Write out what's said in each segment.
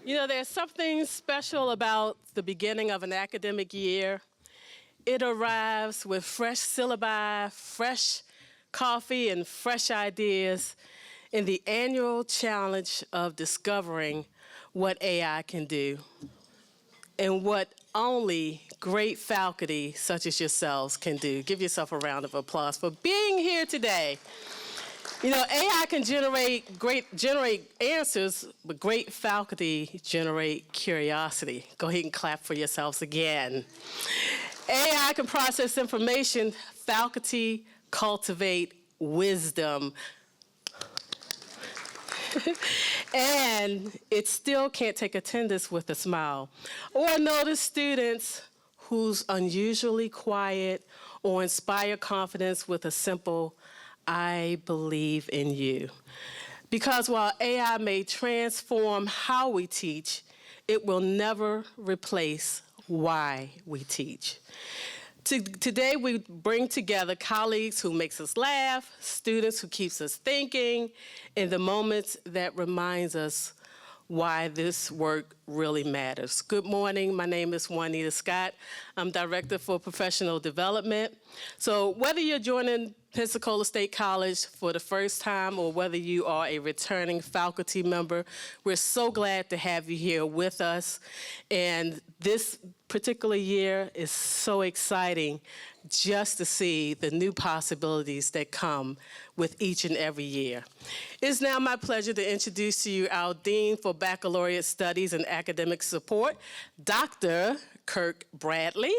You know, there's something special about the beginning of an academic year. It arrives with fresh syllabi, fresh coffee, and fresh ideas in the annual challenge of discovering what AI can do and what only great faculty such as yourselves can do. Give yourself a round of applause for being here today. You know, AI can generate answers, but great faculty generate curiosity. Go ahead and clap for yourselves again. AI can process information, faculty cultivate wisdom. And it still can't take attendance with a smile or notice students who's unusually quiet or inspire confidence with a simple I believe in you. Because while AI may transform how we teach, it will never replace why we teach. Today we bring together colleagues who makes us laugh, students who keeps us thinking, and the moments that reminds us why this work really matters. Good morning, my name is Juanita Scott. I'm Director for Professional Development. So whether you're joining Pensacola State College for the first time or whether you are a returning faculty member, we're so glad to have you here with us. And this particular year is so exciting just to see the new possibilities that come with each and every year. It's now my pleasure to introduce to you our Dean for Baccalaureate Studies and Academic Support, Dr. Kirk Bradley.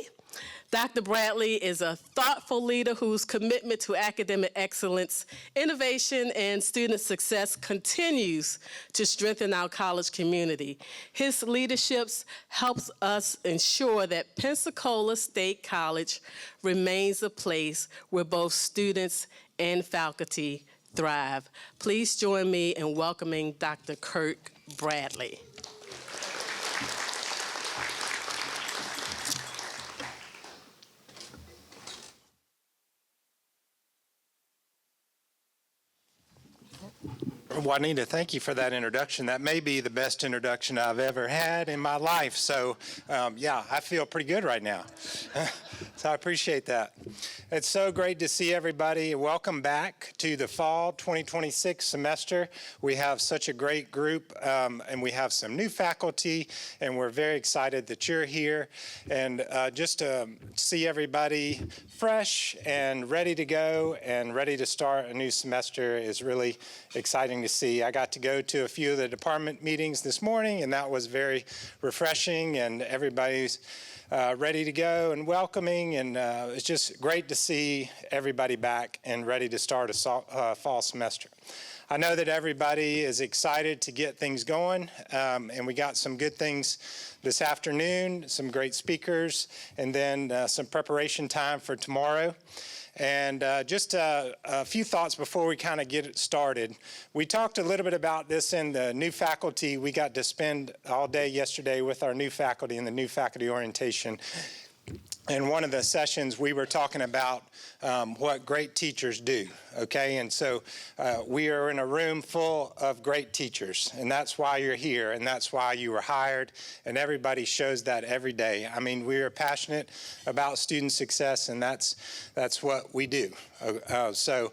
Dr. Bradley is a thoughtful leader whose commitment to academic excellence, innovation, and student success continues to strengthen our college community. His leadership helps us ensure that Pensacola State College remains a place where both students and faculty thrive. Please join me in welcoming Dr. Kirk Bradley. Juanita, thank you for that introduction. That may be the best introduction I've ever had in my life. So, yeah, I feel pretty good right now. So I appreciate that. It's so great to see everybody. Welcome back to the fall 2026 semester. We have such a great group, and we have some new faculty, and we're very excited that you're here. And just to see everybody fresh and ready to go and ready to start a new semester is really exciting to see. I got to go to a few of the department meetings this morning, and that was very refreshing, and everybody's ready to go and welcoming, and it's just great to see everybody back and ready to start a fall semester. I know that everybody is excited to get things going, and we got some good things this afternoon, some great speakers, and then some preparation time for tomorrow. And just a few thoughts before we kind of get it started. We talked a little bit about this in the new faculty. We got to spend all day yesterday with our new faculty in the new faculty orientation. In one of the sessions, we were talking about what great teachers do, okay? And so we are in a room full of great teachers, and that's why you're here, and that's why you were hired, and everybody shows that every day. I mean, we are passionate about student success, and that's what we do. So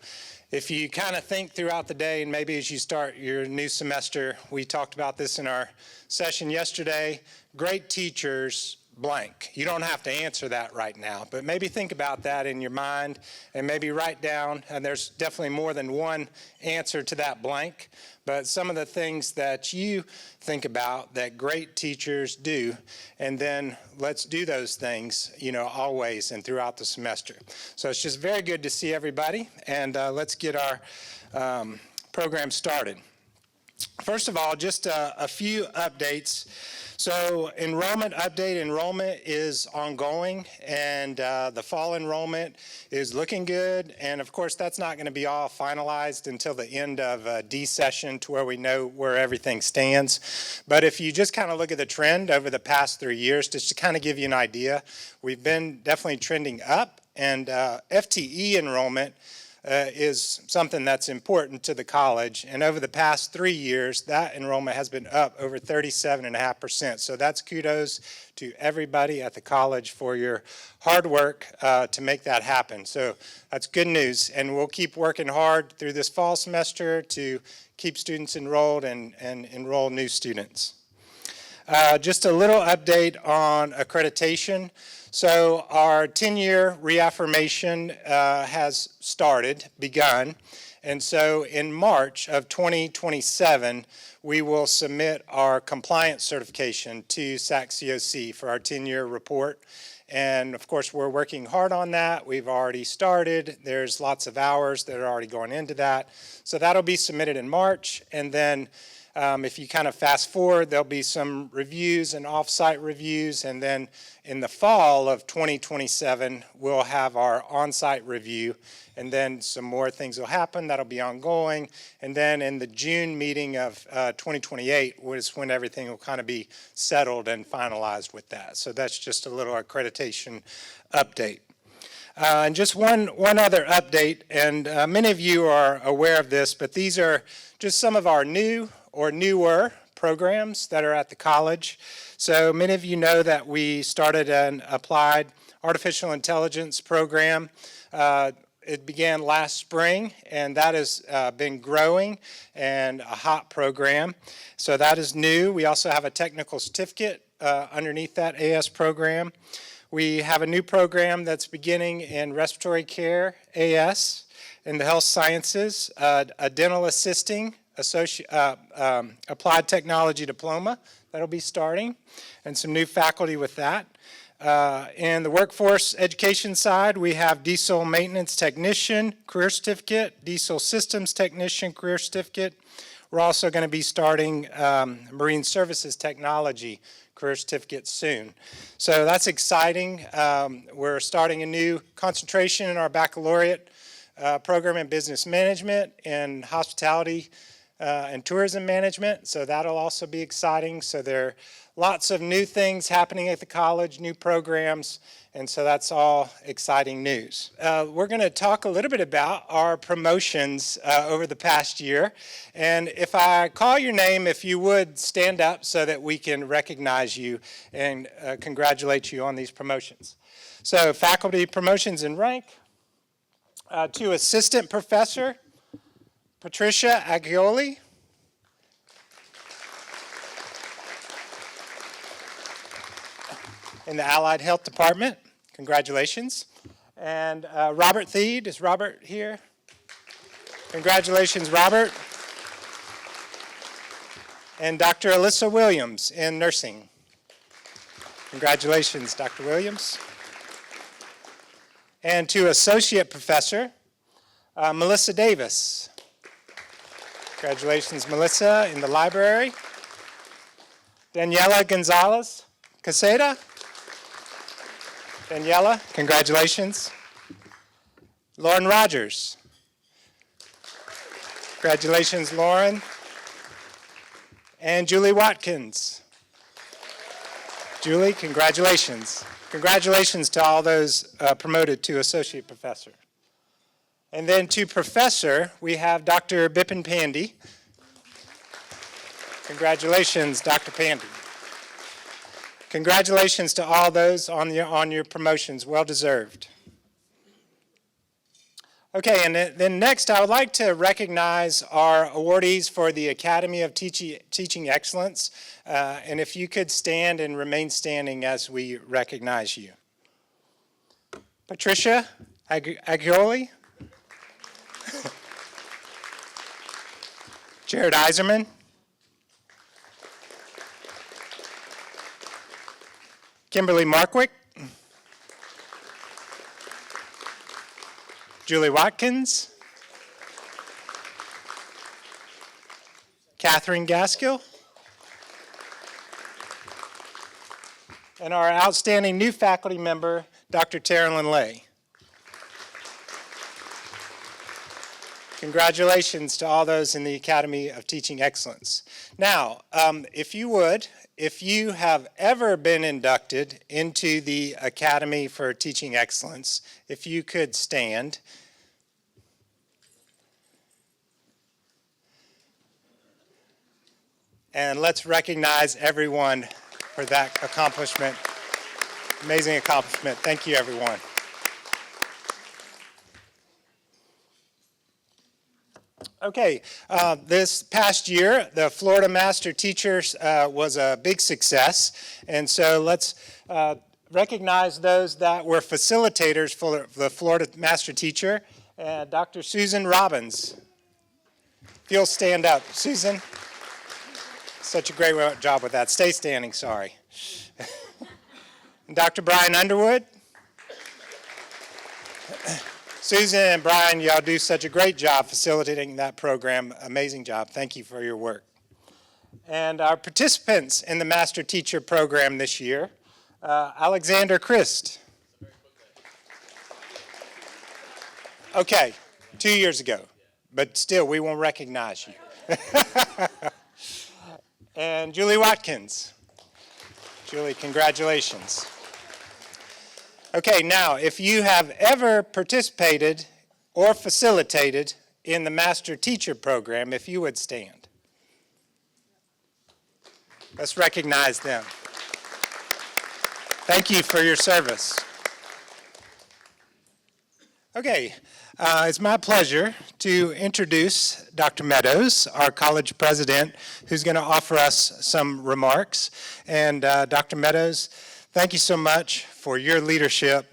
if you kind of think throughout the day, and maybe as you start your new semester, we talked about this in our session yesterday, great teachers blank. You don't have to answer that right now, but maybe think about that in your mind and maybe write down, and there's definitely more than one answer to that blank, but some of the things that you think about that great teachers do, and then let's do those things, you know, always and throughout the semester. So it's just very good to see everybody, and let's get our program started. First of all, just a few updates. So enrollment is ongoing, and the fall enrollment is looking good. And of course, that's not going to be all finalized until the end of D session to where we know where everything stands. But if you just kind of look at the trend over the past 3 years, just to kind of give you an idea, we've been definitely trending up, and FTE enrollment is something that's important to the college. And over the past 3 years, that enrollment has been up over 37.5%. So that's kudos to everybody at the college for your hard work to make that happen. So that's good news. And we'll keep working hard through this fall semester to keep students enrolled and enroll new students. Just a little update on accreditation. So our 10-year reaffirmation has begun. And so in March of 2027, we will submit our compliance certification to SAC-COC for our 10-year report. And of course, we're working hard on that. We've already started. There's lots of hours that are already going into that. So that'll be submitted in March. And then if you kind of fast forward, there'll be some reviews and off-site reviews, and then in the fall of 2027, we'll have our on-site review, and then some more things will happen that'll be ongoing, and then in the June meeting of 2028 is when everything will kind of be settled and finalized with that. So that's just a little accreditation update. And just one other update, and many of you are aware of this, but these are just some of our new or newer programs that are at the college. So many of you know that we started an applied artificial intelligence program. It began last spring, and that has been growing and a hot program. So that is new. We also have a technical certificate underneath that AS program. We have a new program that's beginning in respiratory care, AS, in the health sciences, a dental assisting applied technology diploma that'll be starting, and some new faculty with that. In the workforce education side, we have diesel maintenance technician career certificate, diesel systems technician career certificate. We're also going to be starting marine services technology career certificate soon. So that's exciting. We're starting a new concentration in our baccalaureate program in business management and hospitality and tourism management, so that'll also be exciting. So there are lots of new things happening at the college, new programs, and so that's all exciting news. We're going to talk a little bit about our promotions over the past year, and if I call your name, if you would stand up so that we can recognize you and congratulate you on these promotions. So faculty promotions in rank, to assistant professor, Patricia Agioli. In the Allied Health Department. Congratulations. And Robert Theed. Is Robert here? Congratulations, Robert. And Dr. Alyssa Williams in nursing. Congratulations, Dr. Williams. And to associate professor, Melissa Davis. Congratulations, Melissa, in the library. Daniela Gonzalez Caseta. Daniela, congratulations. Lauren Rogers. Congratulations, Lauren. And Julie Watkins. Julie, congratulations. Congratulations to all those promoted to associate professor. And then to professor, we have Dr. Bipin Pandey. Congratulations, Dr. Pandey. Congratulations to all those on your promotions, well deserved. Okay, and then next I would like to recognize our awardees for the Academy of Teaching Excellence. And if you could stand and remain standing as we recognize you. Patricia Agioli. Jared Eiserman. Kimberly Markwick. Julie Watkins. Catherine Gaskill. And our outstanding new faculty member, Dr. Terilyn Lay. Congratulations to all those in the Academy of Teaching Excellence. Now, if you have ever been inducted into the Academy for Teaching Excellence, if you could stand. And let's recognize everyone for that accomplishment. Amazing accomplishment. Thank you, everyone. Okay, this past year, the Florida Master Teachers was a big success. And so let's recognize those that were facilitators for the Florida Master Teacher. Dr. Susan Robbins. If you'll stand up. Susan, such a great job with that. Stay standing, sorry. And Dr. Brian Underwood. Susan and Brian, y'all do such a great job facilitating that program. Amazing job. Thank you for your work. And our participants in the Master Teacher Program this year, Alexander Christ. Okay, 2 years ago, but still, we won't recognize you. And Julie Watkins. Julie, congratulations. Okay, now, if you have ever participated or facilitated in the Master Teacher Program, if you would stand. Let's recognize them. Thank you for your service. Okay, it's my pleasure to introduce Dr. Meadows, our college president, who's going to offer us some remarks. And Dr. Meadows, thank you so much for your leadership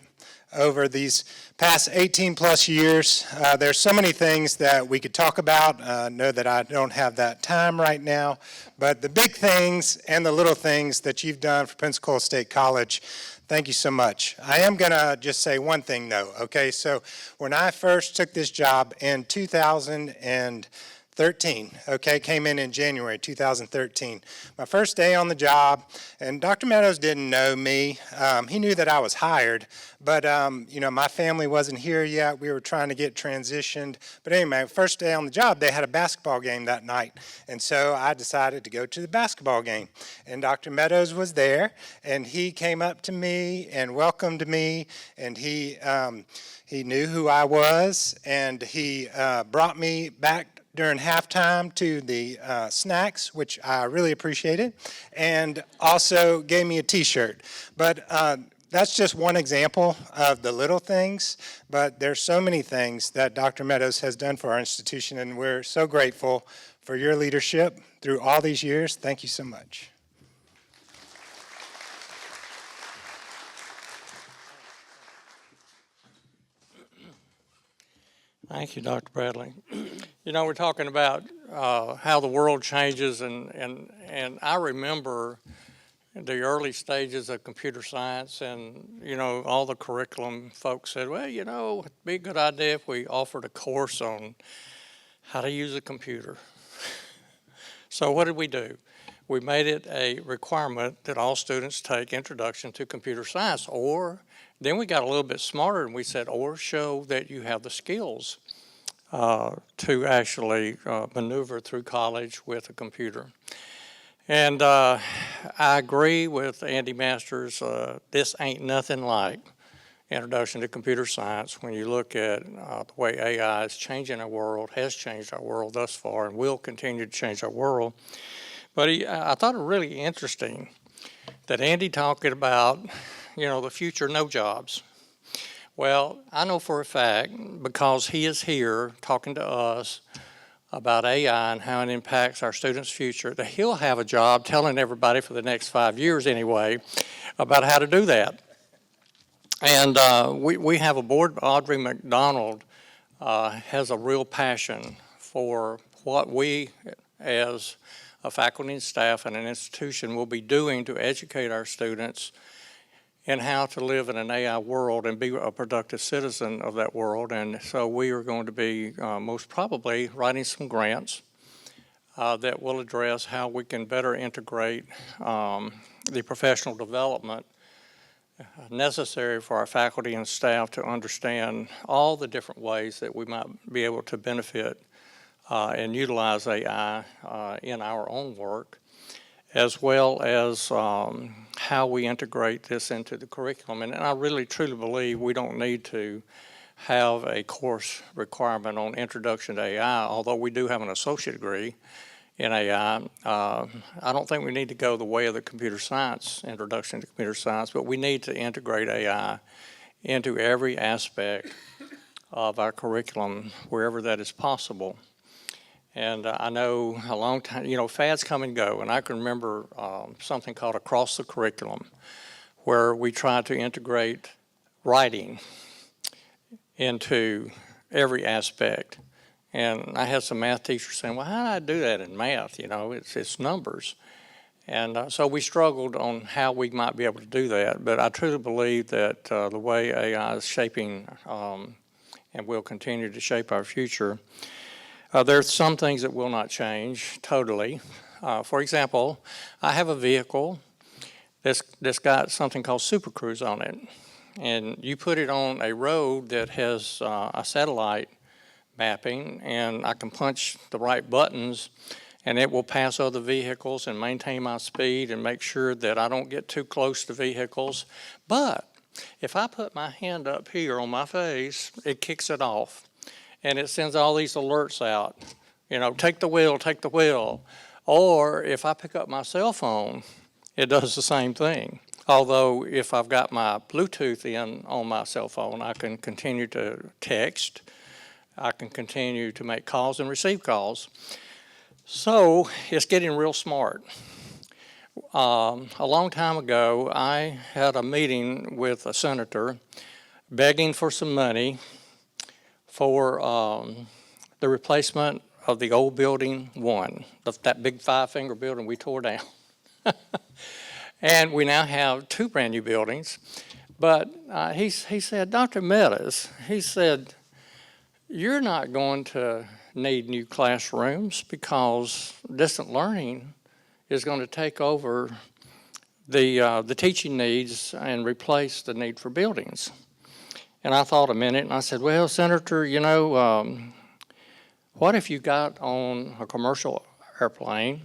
over these past 18 plus years. There's so many things that we could talk about. Know that I don't have that time right now, but the big things and the little things that you've done for Pensacola State College, thank you so much. I am going to just say one thing though, okay? So when I first took this job in 2013, okay, came in January 2013. My first day on the job, and Dr. Meadows didn't know me. He knew that I was hired, but you know, my family wasn't here yet. We were trying to get transitioned. But anyway, first day on the job, they had a basketball game that night, and so I decided to go to the basketball game. And Dr. Meadows was there, and he came up to me and welcomed me, and he knew who I was, and he brought me back during halftime to the snacks, which I really appreciated, and also gave me a t-shirt. But that's just one example of the little things, but there's so many things that Dr. Meadows has done for our institution, and we're so grateful for your leadership through all these years. Thank you so much. Thank you, Dr. Bradley. You know, we're talking about how the world changes, and I remember the early stages of computer science, and, you know, all the curriculum folks said, well, you know, it'd be a good idea if we offered a course on how to use a computer. So what did we do? We made it a requirement that all students take Introduction to Computer Science, or then we got a little bit smarter and we said, or show that you have the skills to actually maneuver through college with a computer. And I agree with Andy Masters, this ain't nothing like Introduction to Computer Science when you look at the way AI is changing our world, has changed our world thus far, and will continue to change our world. But I thought it really interesting that Andy talked about, you know, the future no jobs. Well, I know for a fact, because he is here talking to us about AI and how it impacts our students' future, that he'll have a job telling everybody for the next 5 years anyway about how to do that. And we have a board, Audrey McDonald has a real passion for what we as a faculty and staff and an institution will be doing to educate our students in how to live in an AI world and be a productive citizen of that world. And so we are going to be most probably writing some grants that will address how we can better integrate the professional development necessary for our faculty and staff to understand all the different ways that we might be able to benefit and utilize AI in our own work, as well as how we integrate this into the curriculum. And I really truly believe we don't need to have a course requirement on Introduction to AI, although we do have an associate degree in AI. I don't think we need to go the way of the computer science, introduction to computer science, but we need to integrate AI into every aspect of our curriculum wherever that is possible. And I know a long time, fads come and go, and I can remember something called Across the Curriculum, where we tried to integrate writing into every aspect. And I had some math teachers saying, well, how do I do that in math? It's numbers. And so we struggled on how we might be able to do that. But I truly believe that the way AI is shaping and will continue to shape our future, there's some things that will not change totally. For example, I have a vehicle that's got something called Super Cruise on it. And you put it on a road that has a satellite mapping, and I can punch the right buttons, and it will pass other vehicles and maintain my speed and make sure that I don't get too close to vehicles. But if I put my hand up here on my face, it kicks it off, and it sends all these alerts out. Take the wheel, take the wheel. Or if I pick up my cell phone, it does the same thing. Although if I've got my Bluetooth in on my cell phone, I can continue to text, I can continue to make calls and receive calls. So it's getting real smart. A long time ago, I had a meeting with a senator begging for some money for the replacement of the old building 1, that big 5-finger building we tore down. And we now have 2 brand new buildings. But he said, Dr. Meadows, he said, you're not going to need new classrooms because distant learning is going to take over the teaching needs and replace the need for buildings. And I thought a minute and I said, well, Senator, what if you got on a commercial airplane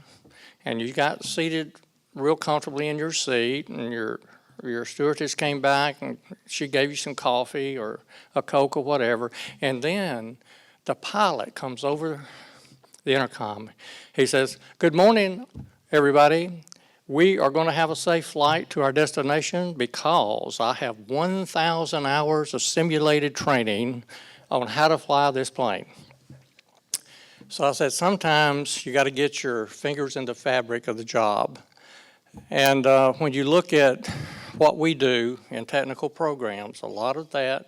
and you got seated real comfortably in your seat and your stewardess came back and she gave you some coffee or a Coke or whatever, and then the pilot comes over the intercom. He says, good morning, everybody. We are going to have a safe flight to our destination because I have 1,000 hours of simulated training on how to fly this plane. So I said, sometimes you got to get your fingers in the fabric of the job. And when you look at what we do in technical programs, a lot of that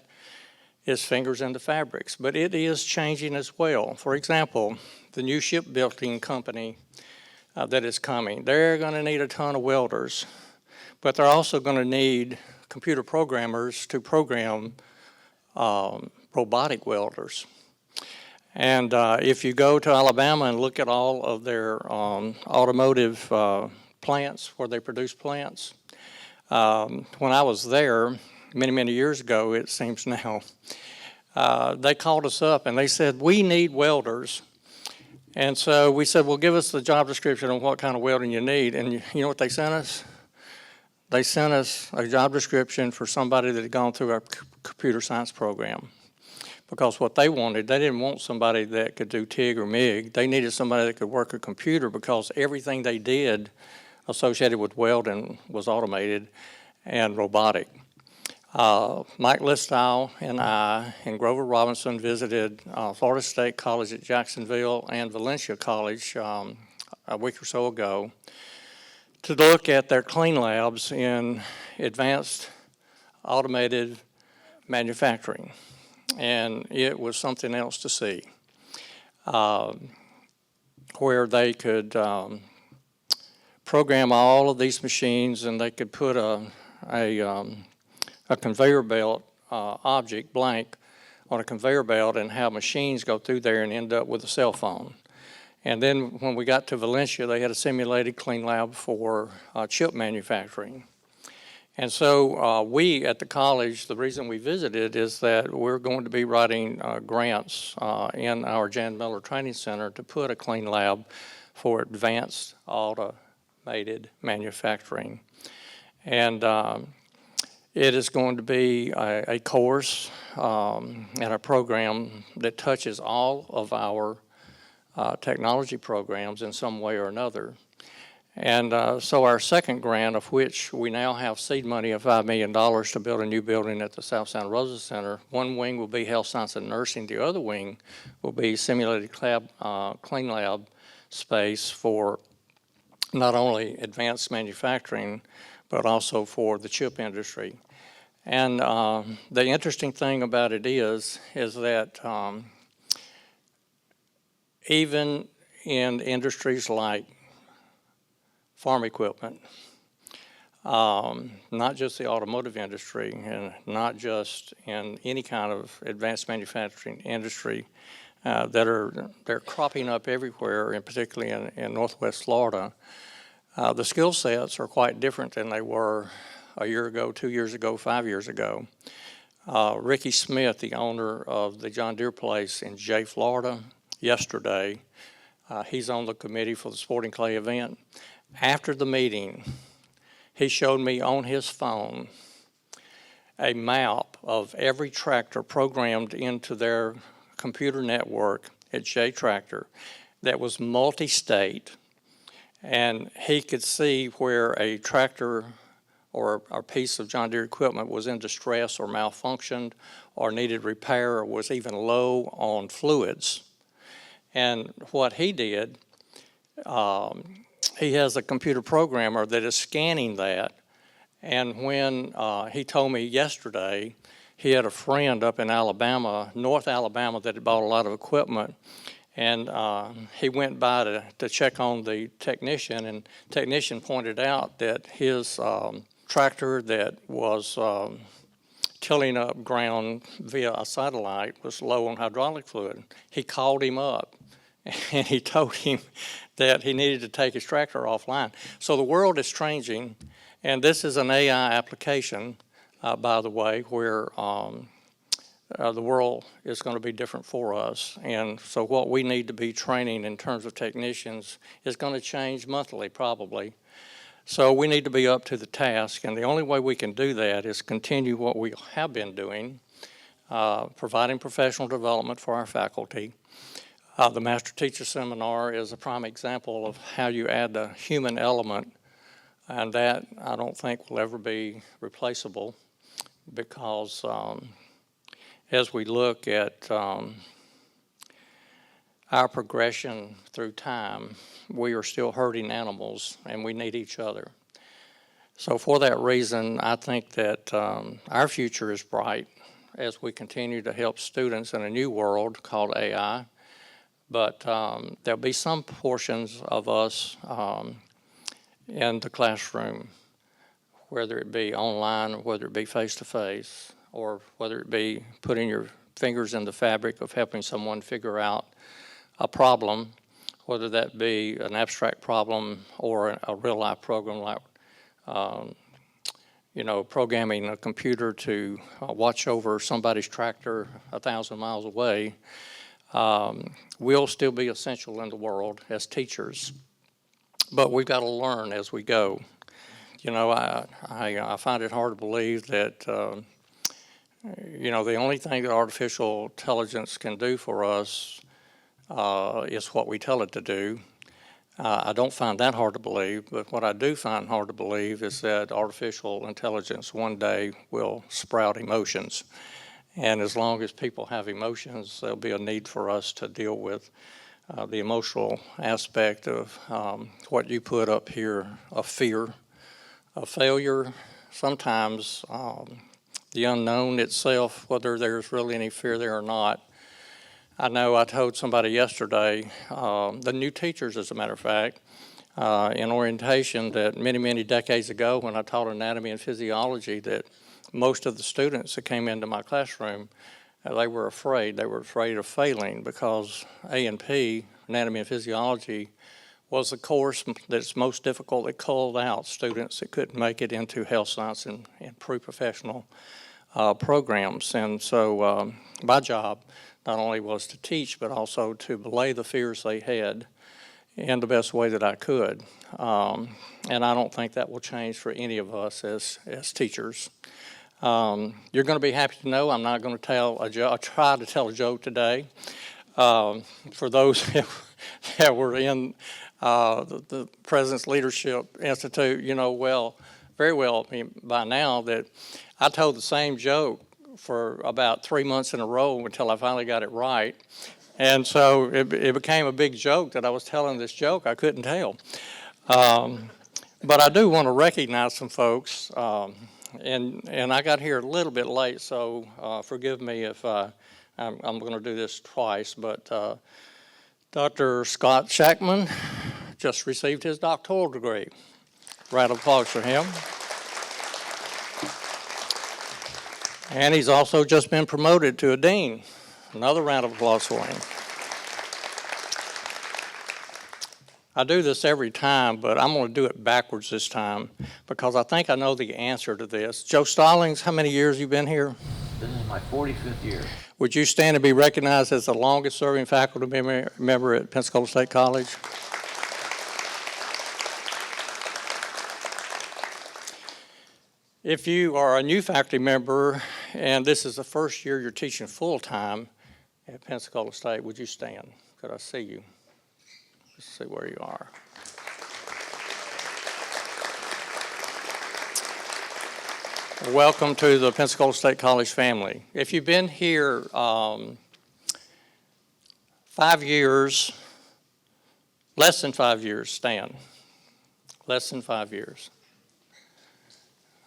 is fingers in the fabrics, but it is changing as well. For example, the new shipbuilding company that is coming, they're going to need a ton of welders, but they're also going to need computer programmers to program robotic welders. And if you go to Alabama and look at all of their automotive plants, where they produce plants, when I was there many, many years ago, it seems now, they called us up and they said, we need welders. And so we said, well, give us the job description on what kind of welding you need. And you know what they sent us? They sent us a job description for somebody that had gone through our computer science program. Because what they wanted, they didn't want somebody that could do TIG or MIG. They needed somebody that could work a computer because everything they did associated with welding was automated and robotic. Mike Listyle and I and Grover Robinson visited Florida State College at Jacksonville and Valencia College a week or so ago to look at their clean labs in advanced automated manufacturing. And it was something else to see, where they could program all of these machines and they could put a conveyor belt object blank on a conveyor belt and have machines go through there and end up with a cell phone. And then when we got to Valencia, they had a simulated clean lab for chip manufacturing. And so we at the college, the reason we visited is that we're going to be writing grants in our Jan Miller Training Center to put a clean lab for advanced automated manufacturing. And it is going to be a course and a program that touches all of our technology programs in some way or another. And so our second grant, of which we now have seed money of $5 million to build a new building at the South Santa Rosa Center, one wing will be health science and nursing. The other wing will be simulated clean lab space for not only advanced manufacturing, but also for the chip industry. And the interesting thing about it is that even in industries like farm equipment, not just the automotive industry and not just in any kind of advanced manufacturing industry they're cropping up everywhere, and particularly in Northwest Florida. The skill sets are quite different than they were a year ago, 2 years ago, 5 years ago. Ricky Smith, the owner of the John Deere place in Jay, Florida, yesterday, he's on the committee for the Sporting Clay event. After the meeting, he showed me on his phone a map of every tractor programmed into their computer network at Jay Tractor that was multi-state, and he could see where a tractor or a piece of John Deere equipment was in distress or malfunctioned or needed repair or was even low on fluids. And what he did, he has a computer programmer that is scanning that. And when he told me yesterday, he had a friend up in Alabama, North Alabama, that had bought a lot of equipment. And he went by to check on the technician, and the technician pointed out that his tractor that was tilling up ground via a satellite was low on hydraulic fluid. He called him up and he told him that he needed to take his tractor offline. So the world is changing, and this is an AI application, by the way, where the world is going to be different for us. And so what we need to be training in terms of technicians is going to change monthly, probably. So we need to be up to the task, and the only way we can do that is continue what we have been doing, providing professional development for our faculty. The Master Teacher Seminar is a prime example of how you add the human element, and that I don't think will ever be replaceable, because as we look at our progression through time, we are still herding animals, and we need each other. So for that reason, I think that our future is bright as we continue to help students in a new world called AI. But there'll be some portions of us in the classroom, whether it be online or whether it be face-to-face, or whether it be putting your fingers in the fabric of helping someone figure out a problem, whether that be an abstract problem or a real-life program like, programming a computer to watch over somebody's tractor 1,000 miles away, will still be essential in the world as teachers. But we've got to learn as we go. I find it hard to believe that, the only thing that artificial intelligence can do for us is what we tell it to do. I don't find that hard to believe, but what I do find hard to believe is that artificial intelligence one day will sprout emotions. And as long as people have emotions, there'll be a need for us to deal with the emotional aspect of what you put up here, of fear, of failure, sometimes the unknown itself, whether there's really any fear there or not. I know I told somebody yesterday, the new teachers, as a matter of fact, in orientation, that many, many decades ago when I taught anatomy and physiology, that most of the students that came into my classroom, they were afraid. They were afraid of failing because A&P, anatomy and physiology, was the course that's most difficult that culled out students that couldn't make it into health science and pre-professional programs. And so my job not only was to teach, but also to belay the fears they had in the best way that I could. And I don't think that will change for any of us as teachers. You're going to be happy to know I'm not going to tell a joke. I'll try to tell a joke today. For those that were in the President's Leadership Institute, very well by now that I told the same joke for about 3 months in a row until I finally got it right. And so it became a big joke that I was telling this joke I couldn't tell. But I do want to recognize some folks, and I got here a little bit late, so forgive me if I'm going to do this twice, but Dr. Scott Shackman just received his doctoral degree. Round of applause for him. And he's also just been promoted to a dean. Another round of applause for him. I do this every time, but I'm going to do it backwards this time because I think I know the answer to this. Joe Stallings, how many years have you been here? This is my 45th year. Would you stand to be recognized as the longest serving faculty member at Pensacola State College? If you are a new faculty member and this is the first year you're teaching full-time at Pensacola State, would you stand? Could I see you? Let's see where you are. Welcome to the Pensacola State College family. If you've been here 5 years, less than 5 years, stand. Less than 5 years.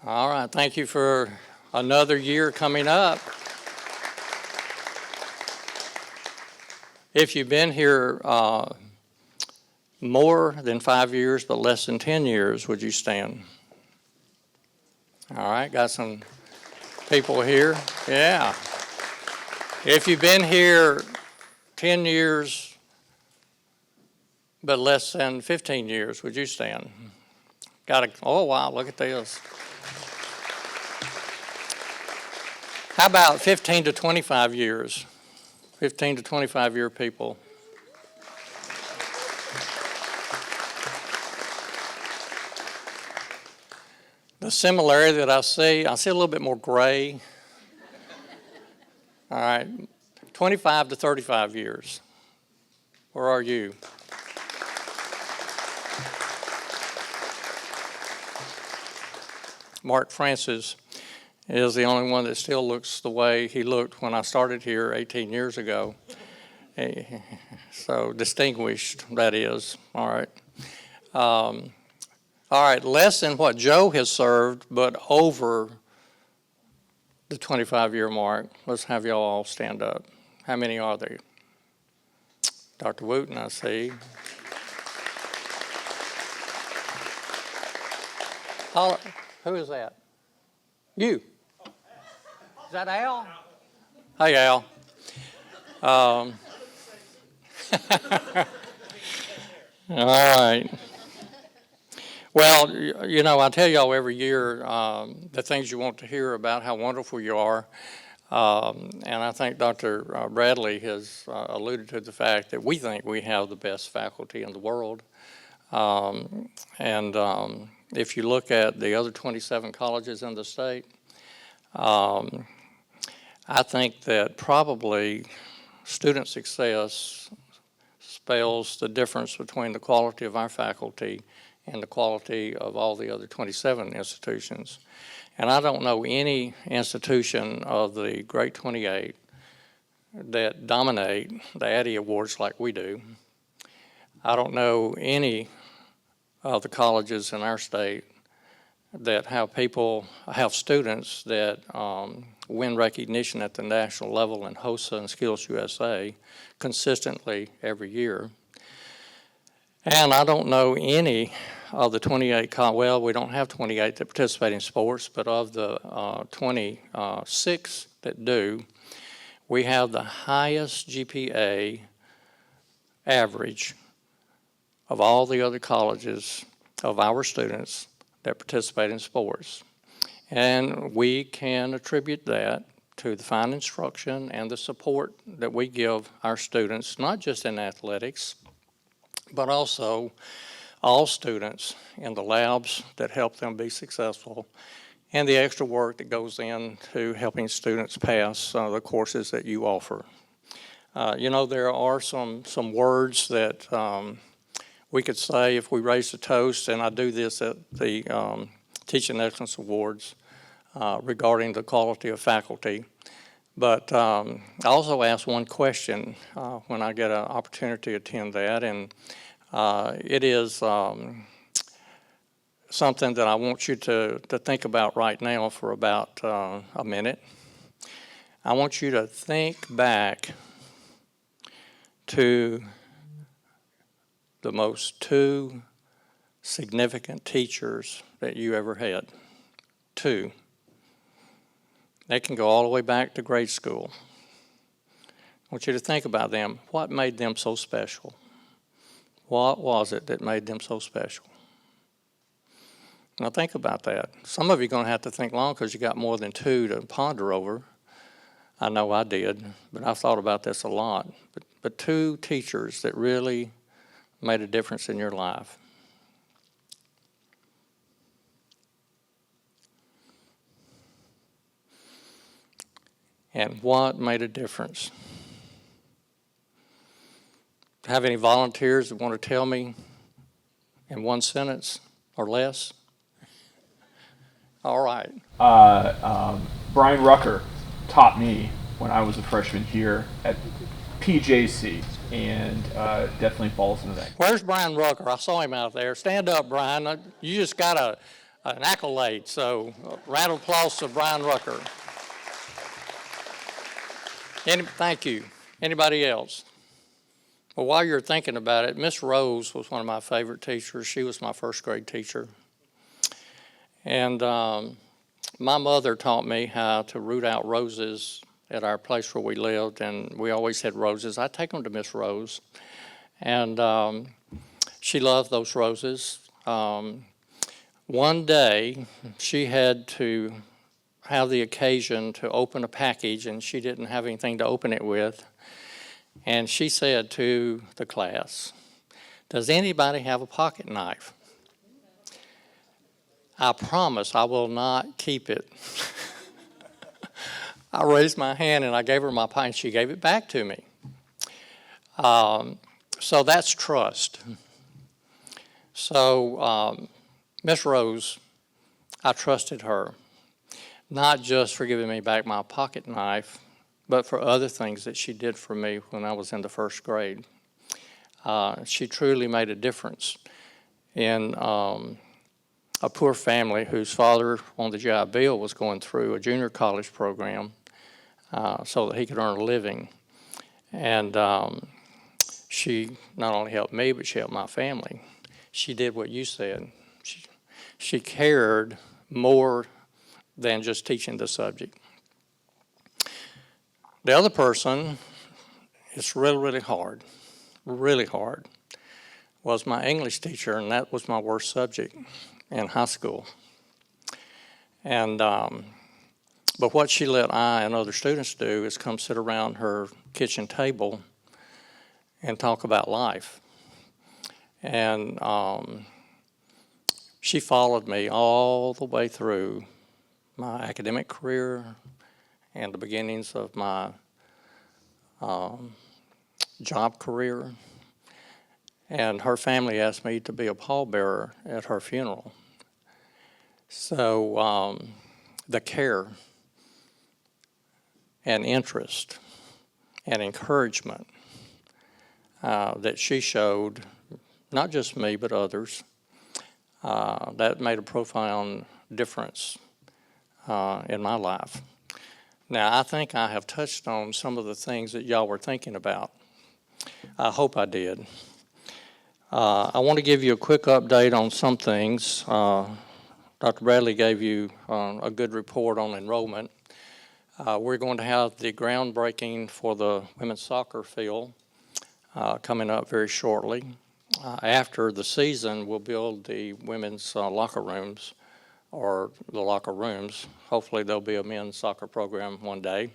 All right, thank you for another year coming up. If you've been here more than 5 years but less than 10 years, would you stand? All right, got some people here. Yeah. If you've been here 10 years but less than 15 years, would you stand? Oh, wow, look at this. How about 15 to 25 years? 15 to 25 year people. The similarity that I see a little bit more gray. All right, 25 to 35 years. Where are you? Mark Francis is the only one that still looks the way he looked when I started here 18 years ago. So distinguished, that is. All right. All right, less than what Joe has served, but over the 25-year mark. Let's have y'all all stand up. How many are there? Dr. Wooten, I see. Who is that? You. Is that Al? Hey, Al. All right. Well, I tell y'all every year the things you want to hear about how wonderful you are. And I think Dr. Bradley has alluded to the fact that we think we have the best faculty in the world. If you look at the other 27 colleges in the state, I think that probably student success spells the difference between the quality of our faculty and the quality of all the other 27 institutions. And I don't know any institution of the Great 28 that dominate the Addy Awards like we do. I don't know any of the colleges in our state that have students that win recognition at the national level in HOSA and Skills USA consistently every year. And I don't know any of the 28, well, we don't have 28 that participate in sports, but of the 26 that do, we have the highest GPA average of all the other colleges of our students that participate in sports. And we can attribute that to the fine instruction and the support that we give our students, not just in athletics, but also all students in the labs that help them be successful, and the extra work that goes into helping students pass the courses that you offer. There are some words that we could say if we raised a toast, and I do this at the Teaching Excellence Awards regarding the quality of faculty. But I also ask one question when I get an opportunity to attend that, and it is something that I want you to think about right now for about a minute. I want you to think back to the most two significant teachers that you ever had. Two. They can go all the way back to grade school. I want you to think about them. What made them so special? What was it that made them so special? Now think about that. Some of you are going to have to think long because you got more than two to ponder over. I know I did, but I've thought about this a lot. But two teachers that really made a difference in your life. And what made a difference? Have any volunteers that want to tell me in one sentence or less? All right. Brian Rucker taught me when I was a freshman here at PJC, and definitely falls into that. Where's Brian Rucker? I saw him out there. Stand up, Brian. You just got an accolade, so round of applause to Brian Rucker. Thank you. Anybody else? Well, while you're thinking about it, Miss Rose was one of my favorite teachers. She was my first grade teacher. And my mother taught me how to root out roses at our place where we lived, and we always had roses. I'd take them to Miss Rose, and she loved those roses. One day, she had to have the occasion to open a package, and she didn't have anything to open it with. And she said to the class, "Does anybody have a pocket knife?" I promise I will not keep it. I raised my hand and I gave her my pie, and she gave it back to me. So that's trust. So Miss Rose, I trusted her, not just for giving me back my pocket knife, but for other things that she did for me when I was in the first grade. She truly made a difference in a poor family whose father on the GI Bill was going through a junior college program so that he could earn a living. And she not only helped me, but she helped my family. She did what you said. She cared more than just teaching the subject. The other person, it's really hard, was my English teacher, and that was my worst subject in high school. And but what she let I and other students do is come sit around her kitchen table and talk about life. And she followed me all the way through my academic career and the beginnings of my job career. And her family asked me to be a pallbearer at her funeral. So the care and interest and encouragement that she showed, not just me, but others, that made a profound difference in my life. Now, I think I have touched on some of the things that y'all were thinking about. I hope I did. I want to give you a quick update on some things. Dr. Bradley gave you a good report on enrollment. We're going to have the groundbreaking for the women's soccer field coming up very shortly. After the season, we'll build the women's locker rooms, or the locker rooms. Hopefully there'll be a men's soccer program one day.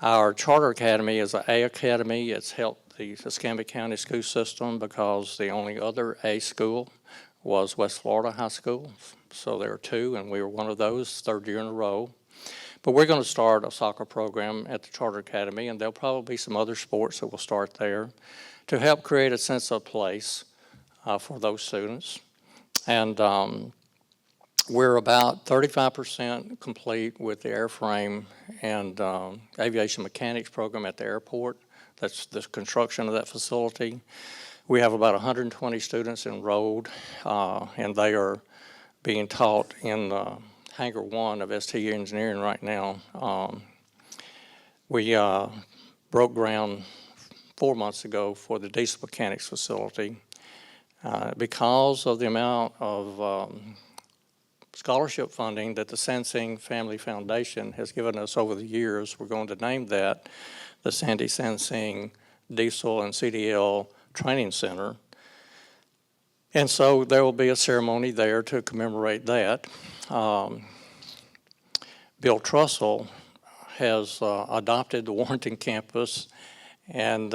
Our charter academy is an A academy. It's helped the Escambia County school system because the only other A school was West Florida High School. So there are two, and we were one of those, third year in a row. But we're going to start a soccer program at the Charter Academy, and there'll probably be some other sports that will start there to help create a sense of place for those students. And we're about 35% complete with the airframe and aviation mechanics program at the airport. That's the construction of that facility. We have about 120 students enrolled, and they are being taught in Hangar 1 of STU Engineering right now. We broke ground 4 months ago for the diesel mechanics facility. Because of the amount of scholarship funding that the Sansing Family Foundation has given us over the years, we're going to name that the Sandy Sansing Diesel and CDL Training Center. And so there will be a ceremony there to commemorate that. Bill Trussell has adopted the Warrenton campus and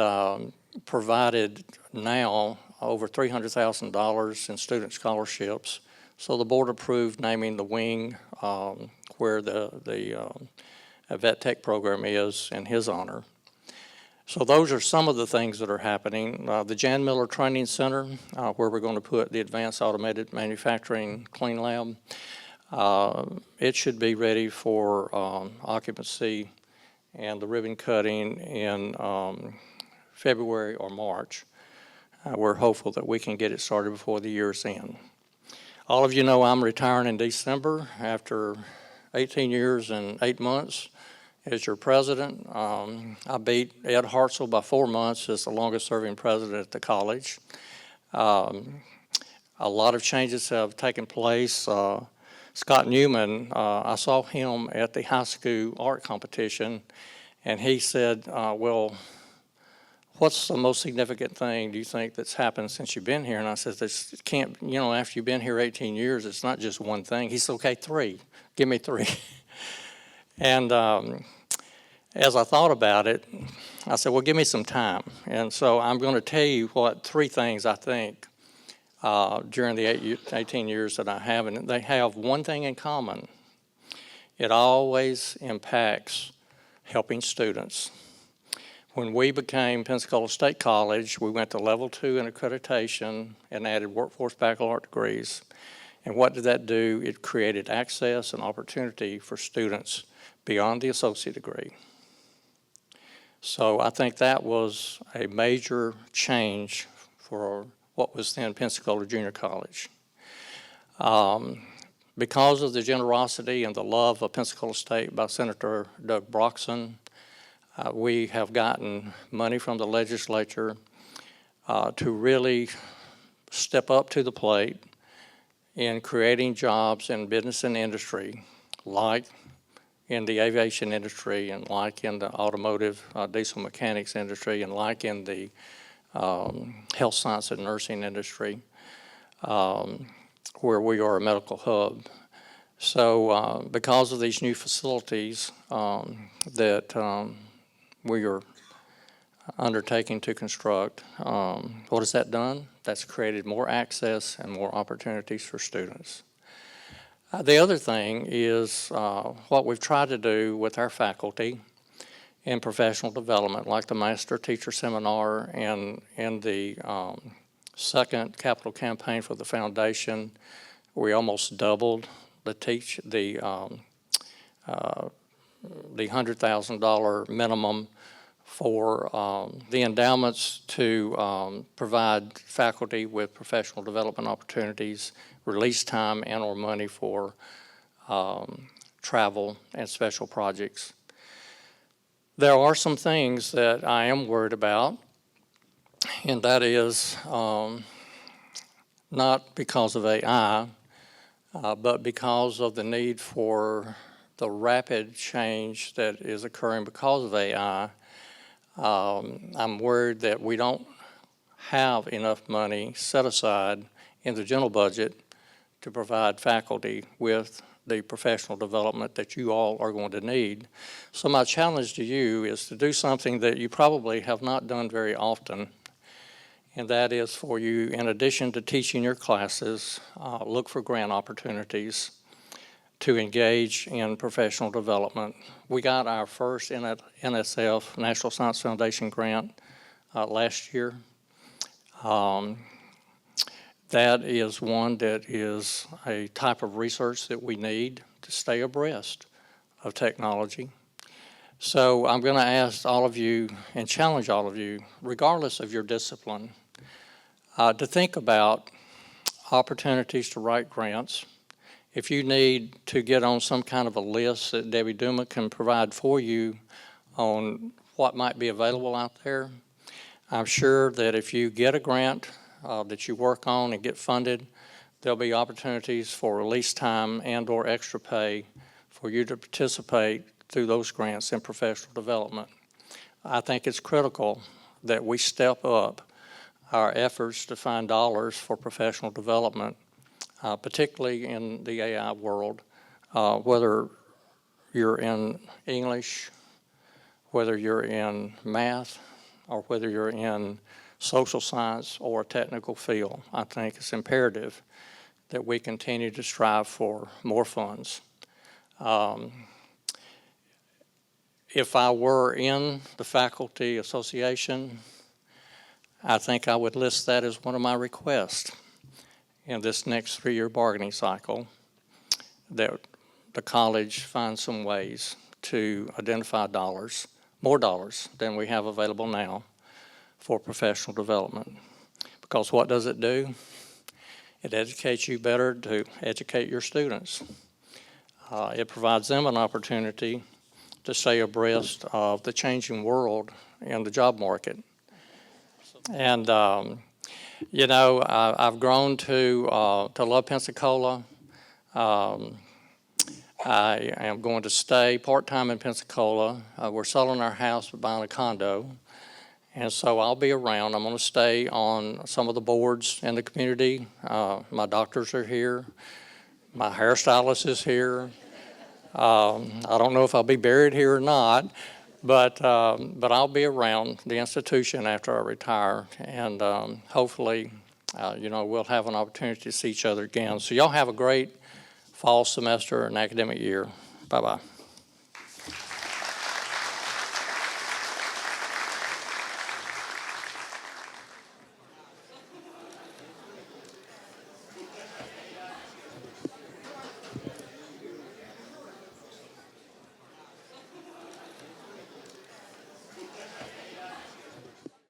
provided now over $300,000 in student scholarships. So the board approved naming the wing where the vet tech program is in his honor. So those are some of the things that are happening. The Jan Miller Training Center, where we're going to put the Advanced Automated Manufacturing Clean Lab, it should be ready for occupancy and the ribbon cutting in February or March. We're hopeful that we can get it started before the year's end. All of you know I'm retiring in December after 18 years and 8 months as your president. I beat Ed Hartzell by 4 months as the longest serving president at the college. A lot of changes have taken place. Scott Newman, I saw him at the high school art competition, and he said, well, what's the most significant thing do you think that's happened since you've been here? And I said, this can't, after you've been here 18 years, it's not just one thing. He said, okay, 3. Give me 3. And as I thought about it, I said, well, give me some time. And so I'm going to tell you what 3 things I think during the 18 years that I have. And they have one thing in common. It always impacts helping students. When we became Pensacola State College, we went to level 2 in accreditation and added workforce baccalaureate degrees. And what did that do? It created access and opportunity for students beyond the associate degree. So I think that was a major change for what was then Pensacola Junior College. Because of the generosity and the love of Pensacola State by Senator Doug Broxson, we have gotten money from the legislature to really step up to the plate in creating jobs in business and industry, like in the aviation industry and like in the automotive diesel mechanics industry and like in the health science and nursing industry, where we are a medical hub. So because of these new facilities that we are undertaking to construct, what has that done? That's created more access and more opportunities for students. The other thing is what we've tried to do with our faculty in professional development, like the Master Teacher Seminar and the second capital campaign for the foundation. We almost doubled the $100,000 minimum for the endowments to provide faculty with professional development opportunities, release time and or money for travel and special projects. There are some things that I am worried about, and that is not because of AI, but because of the need for the rapid change that is occurring because of AI. I'm worried that we don't have enough money set aside in the general budget to provide faculty with the professional development that you all are going to need. So my challenge to you is to do something that you probably have not done very often, and that is for you, in addition to teaching your classes, look for grant opportunities to engage in professional development. We got our first NSF, National Science Foundation grant, last year. That is one that is a type of research that we need to stay abreast of technology. So I'm going to ask all of you and challenge all of you, regardless of your discipline, to think about opportunities to write grants. If you need to get on some kind of a list that Debbie Duma can provide for you on what might be available out there, I'm sure that if you get a grant that you work on and get funded, there'll be opportunities for release time and or extra pay for you to participate through those grants in professional development. I think it's critical that we step up our efforts to find dollars for professional development, particularly in the AI world, whether you're in English, whether you're in math, or whether you're in social science or a technical field. I think it's imperative that we continue to strive for more funds. If I were in the faculty association, I think I would list that as one of my requests in this next 3-year bargaining cycle, that the college find some ways to identify dollars, more dollars than we have available now, for professional development. Because what does it do? It educates you better to educate your students. It provides them an opportunity to stay abreast of the changing world in the job market. And, you know, I've grown to love Pensacola. I am going to stay part-time in Pensacola. We're selling our house but buying a condo. And so I'll be around. I'm going to stay on some of the boards in the community. My doctors are here. My hairstylist is here. I don't know if I'll be buried here or not, but I'll be around the institution after I retire. And hopefully, you know, we'll have an opportunity to see each other again. So y'all have a great fall semester and academic year. Bye-bye.